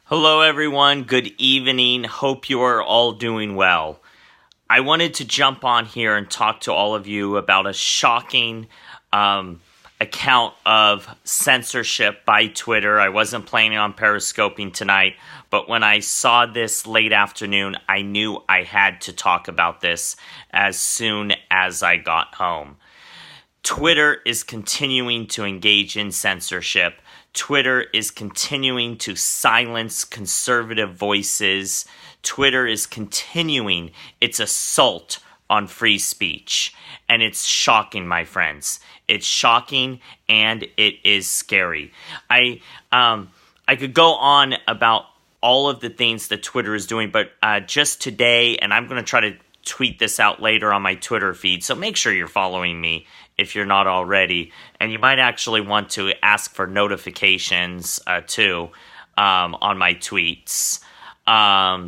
Hello, everyone. Good evening. Hope you are all doing well. I wanted to jump on here and talk to all of you about a shocking account of censorship by Twitter. I wasn't planning on periscoping tonight, but when I saw this late afternoon, I knew I had to talk about this as soon as I got home. Twitter is continuing to engage in censorship. Twitter is continuing to silence conservative voices. Twitter is continuing its assault on free speech. And it's shocking, my friends. It's shocking and it is scary. I could go on about all of the things that Twitter is doing, but just today, and I'm going to try to tweet this out later on my Twitter feed, so make sure you're following me if you're not already, and you might actually want to ask for notifications too on my tweets,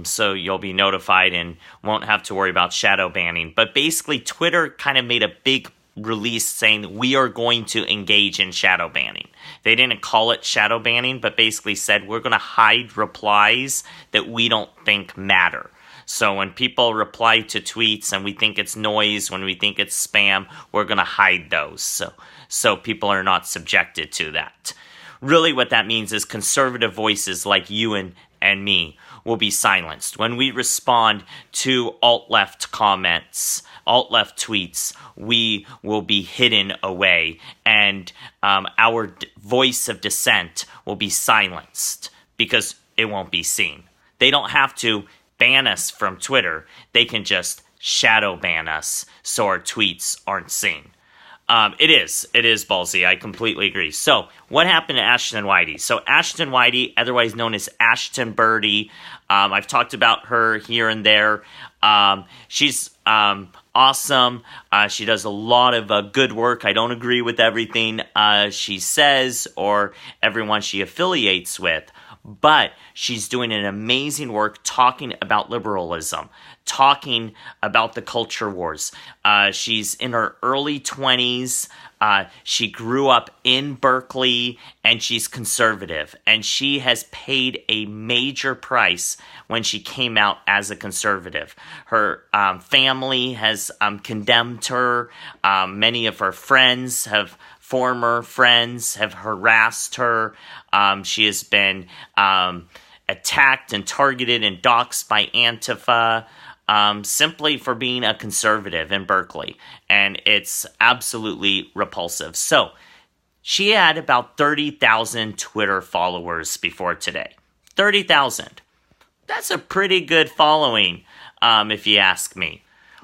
so you'll be notified and won't have to worry about shadow banning. But basically, Twitter kind of made a big release saying we are going to engage in shadow banning. They didn't call it shadow banning, but basically said we're going to hide replies that we don't think matter. So when people reply to tweets and we think it's noise, when we think it's spam, we're going to hide those so people are not subjected to that. Really what that means is conservative voices like you and me will be silenced. When we respond to alt-left comments, alt-left tweets, we will be hidden away and our voice of dissent will be silenced because it won't be seen. They don't have to ban us from Twitter. They can just shadow ban us so our tweets aren't seen. It is ballsy. I completely agree. So what happened to Ashton and Whitty? So Ashton Whitty, otherwise known as Ashton Birdie, I've talked about her here and there. She's awesome. She does a lot of good work. I don't agree with everything she says or everyone she affiliates with. But she's doing an amazing work talking about liberalism, talking about the culture wars. She's in her early 20s. She grew up in Berkeley, and she's conservative. And she has paid a major price when she came out as a conservative. Her family has condemned her. Many of her former friends have harassed her. She has been attacked and targeted and doxxed by Antifa simply for being a conservative in Berkeley. And it's absolutely repulsive. So she had about 30,000 Twitter followers before today. 30,000. That's a pretty good following, if you ask me.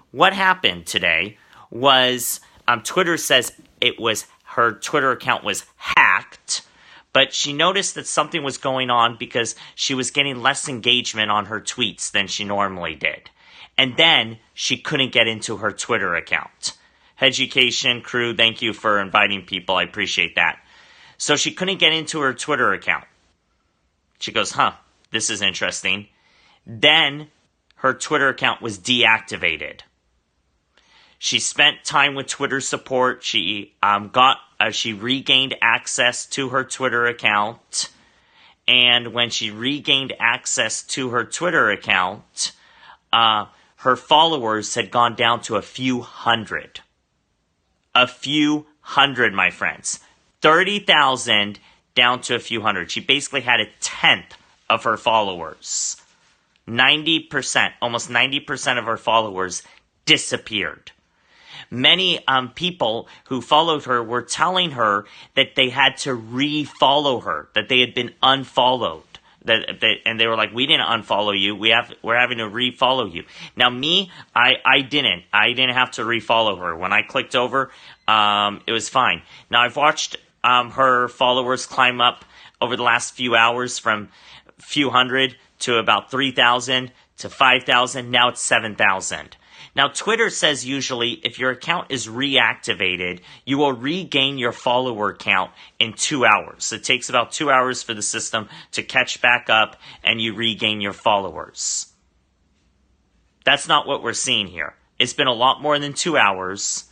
What happened today was Twitter says her Twitter account was hacked, but she noticed that something was going on because she was getting less engagement on her tweets than she normally did. And then she couldn't get into her Twitter account. Education crew, thank you for inviting people. I appreciate that. So she couldn't get into her Twitter account. She goes, this is interesting. Then her Twitter account was deactivated. She spent time with Twitter support. She regained access to her Twitter account. And when she regained access to her Twitter account, her followers had gone down to a few hundred. A few hundred, my friends. 30,000 down to a few hundred. She basically had a tenth of her followers. 90%, almost 90% of her followers disappeared. Many people who followed her were telling her that they had to re-follow her, that they had been unfollowed. And they were like, we didn't unfollow you. We're having to re-follow you. Now me, I didn't have to re-follow her. When I clicked over, it was fine. Now I've watched her followers climb up over the last few hours from a few hundred to about 3,000 to 5,000. Now it's 7,000. Now, Twitter says usually if your account is reactivated, you will regain your follower count in 2 hours. It takes about 2 hours for the system to catch back up and you regain your followers. That's not what we're seeing here. It's been a lot more than 2 hours,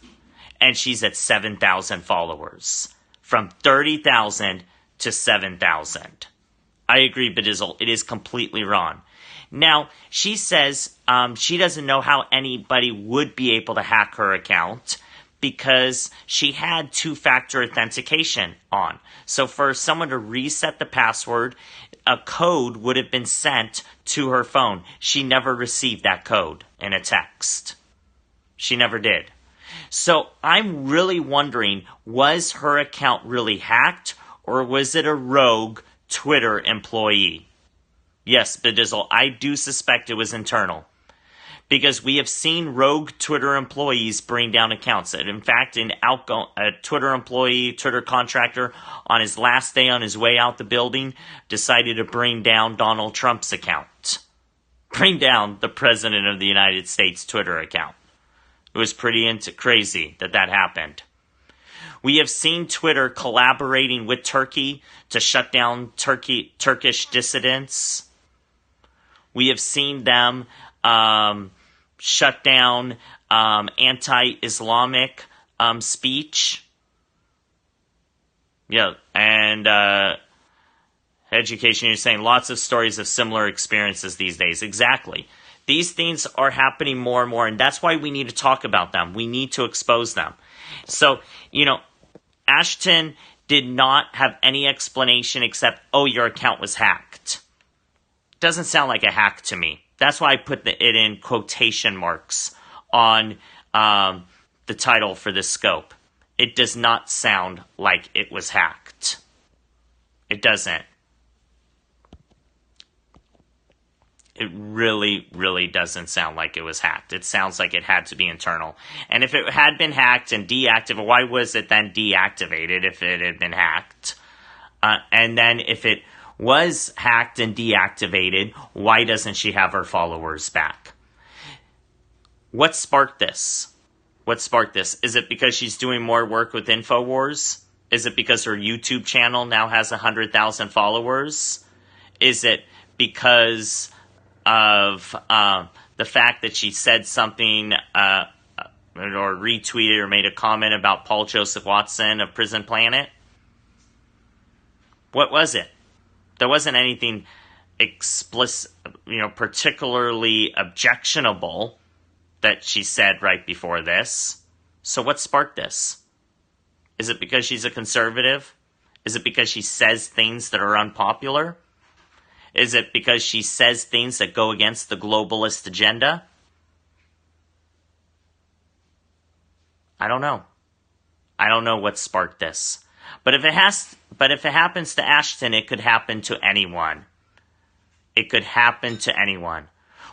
and she's at 7,000 followers. From 30,000 to 7,000. I agree, Bedizzle. It is completely wrong. Now, she says she doesn't know how anybody would be able to hack her account because she had two-factor authentication on. So for someone to reset the password, a code would have been sent to her phone. She never received that code in a text. She never did. So I'm really wondering, was her account really hacked, or was it a rogue Twitter employee? Yes, Bedizzle, I do suspect it was internal. Because we have seen rogue Twitter employees bring down accounts. In fact, a Twitter employee, Twitter contractor, on his last day on his way out the building, decided to bring down Donald Trump's account. Bring down the President of the United States Twitter account. It was pretty crazy that happened. We have seen Twitter collaborating with Turkey to shut down Turkish dissidents. We have seen them shut down anti-Islamic speech. Yeah, and education, you're saying lots of stories of similar experiences these days. Exactly. These things are happening more and more, and that's why we need to talk about them. We need to expose them. So, Ashton did not have any explanation except, oh, your account was hacked. Doesn't sound like a hack to me. That's why I put it in quotation marks on the title for this scope. It does not sound like it was hacked. It doesn't. It really, really doesn't sound like it was hacked. It sounds like it had to be internal. And if it had been hacked and deactivated, why was it then deactivated if it had been hacked? And then if it was hacked and deactivated, why doesn't she have her followers back? What sparked this? Is it because she's doing more work with InfoWars? Is it because her YouTube channel now has 100,000 followers? Is it because of the fact that she said something or retweeted or made a comment about Paul Joseph Watson of Prison Planet? What was it? There wasn't anything explicit, particularly objectionable that she said right before this. So what sparked this? Is it because she's a conservative? Is it because she says things that are unpopular? Is it because she says things that go against the globalist agenda? I don't know. I don't know what sparked this. But if it happens to Ashton, it could happen to anyone. It could happen to anyone.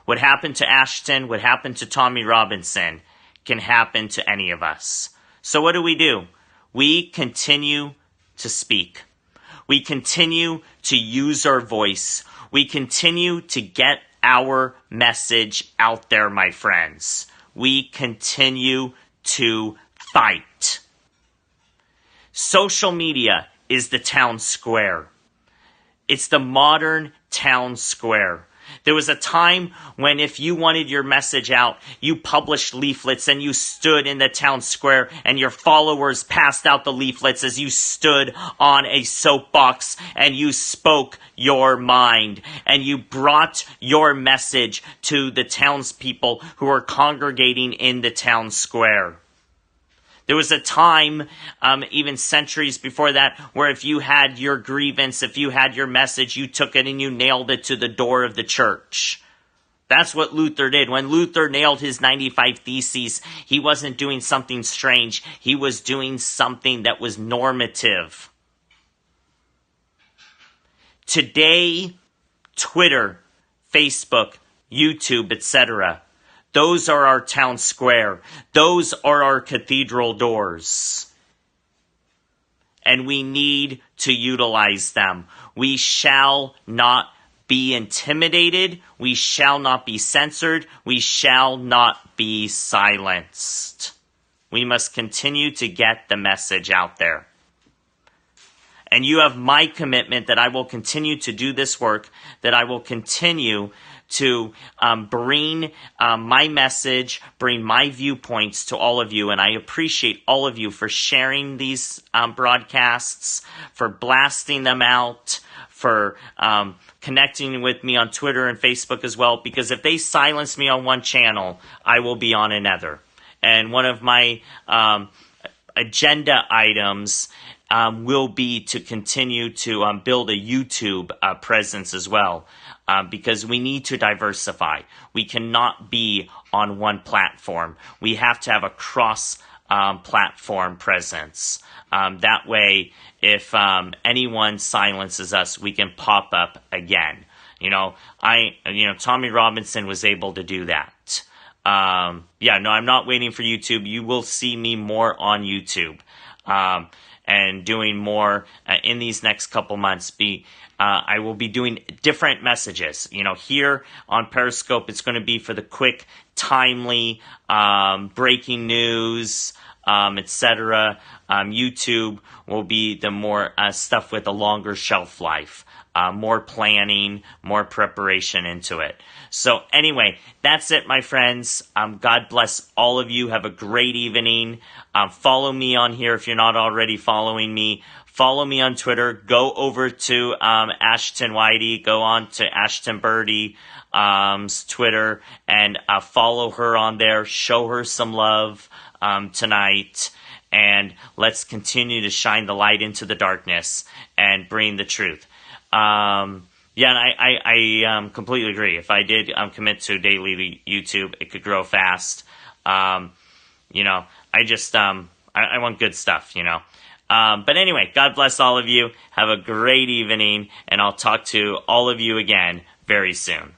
What happened to Ashton, what happened to Tommy Robinson, can happen to any of us. So what do? We continue to speak. We continue to use our voice. We continue to get our message out there, my friends. We continue to fight. Social media is the town square. It's the modern town square. There was a time when if you wanted your message out, you published leaflets and you stood in the town square and your followers passed out the leaflets as you stood on a soapbox and you spoke your mind and you brought your message to the townspeople who are congregating in the town square. There was a time, even centuries before that, where if you had your grievance, if you had your message, you took it and you nailed it to the door of the church. That's what Luther did. When Luther nailed his 95 Theses, he wasn't doing something strange. He was doing something that was normative. Today, Twitter, Facebook, YouTube, etc., those are our town square. Those are our cathedral doors. And we need to utilize them. We shall not be intimidated. We shall not be censored. We shall not be silenced. We must continue to get the message out there. And you have my commitment that I will continue to do this work, that I will continue to bring my message, bring my viewpoints to all of you. And I appreciate all of you for sharing these broadcasts, for blasting them out, for connecting with me on Twitter and Facebook as well, because if they silence me on one channel, I will be on another. And one of my agenda items will be to continue to build a YouTube presence as well, because we need to diversify. We cannot be on one platform. We have to have a cross platform presence. That way, if anyone silences us, we can pop up again. Tommy Robinson was able to do that. I'm not waiting for YouTube. You will see me more on YouTube, and doing more in these next couple months. I will be doing different messages. Here on Periscope, it's going to be for the quick, timely, breaking news, etc. YouTube will be the more stuff with a longer shelf life. More planning, more preparation into it. So anyway, that's it, my friends. God bless all of you. Have a great evening. Follow me on here if you're not already following me. Follow me on Twitter. Go over to Ashton Whitty. Go on to Ashton Birdie's Twitter and follow her on there. Show her some love tonight. And let's continue to shine the light into the darkness and bring the truth. And I completely agree. If I did commit to daily YouTube, it could grow fast. I want good stuff, But anyway, God bless all of you. Have a great evening, and I'll talk to all of you again very soon.